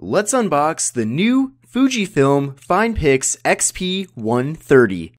Let's unbox the new Fujifilm FinePix XP130.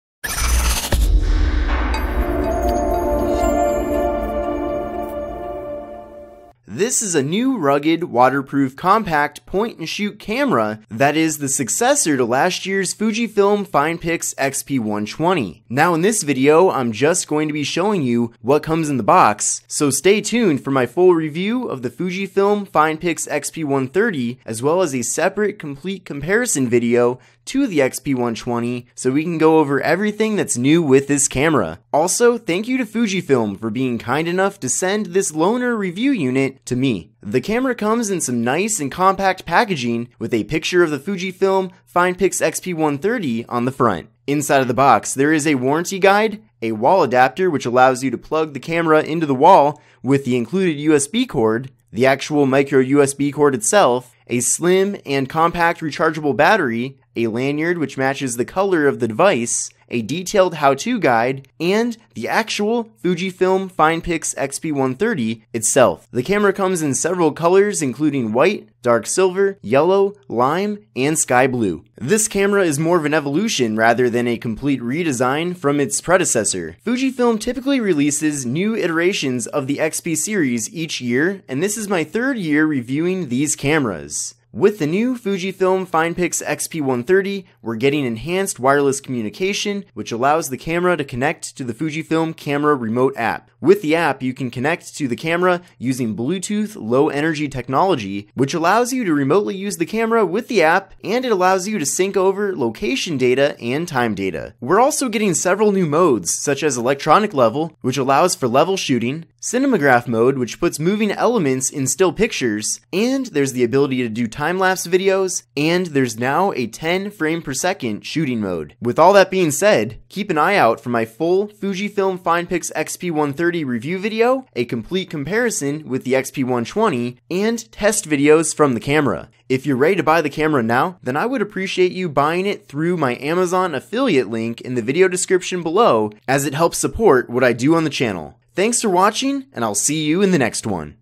This is a new rugged, waterproof, compact point-and-shoot camera that is the successor to last year's Fujifilm FinePix XP120. Now in this video, I'm just going to be showing you what comes in the box, so stay tuned for my full review of the Fujifilm FinePix XP130, as well as a separate complete comparison video to the XP120 so we can go over everything that's new with this camera. Also, thank you to Fujifilm for being kind enough to send this loaner review unit to me. The camera comes in some nice and compact packaging with a picture of the Fujifilm FinePix XP130 on the front. Inside of the box, there is a warranty guide, a wall adapter which allows you to plug the camera into the wall with the included USB cord, the actual micro USB cord itself, a slim and compact rechargeable battery, a lanyard which matches the color of the device, a detailed how-to guide, and the actual Fujifilm FinePix XP130 itself. The camera comes in several colors including white, dark silver, yellow, lime, and sky blue. This camera is more of an evolution rather than a complete redesign from its predecessor. Fujifilm typically releases new iterations of the XP series each year, and this is my third year reviewing these cameras. With the new Fujifilm FinePix XP130, we're getting enhanced wireless communication, which allows the camera to connect to the Fujifilm Camera Remote app. With the app, you can connect to the camera using Bluetooth Low Energy technology, which allows you to remotely use the camera with the app, and it allows you to sync over location data and time data. We're also getting several new modes, such as electronic level, which allows for level shooting, cinematograph mode, which puts moving elements in still pictures, and there's the ability to do time-lapse videos, and there's now a 10 frame per second shooting mode. With all that being said, keep an eye out for my full Fujifilm FinePix XP130 review video, a complete comparison with the XP120, and test videos from the camera. If you're ready to buy the camera now, then I would appreciate you buying it through my Amazon affiliate link in the video description below, as it helps support what I do on the channel. Thanks for watching, and I'll see you in the next one.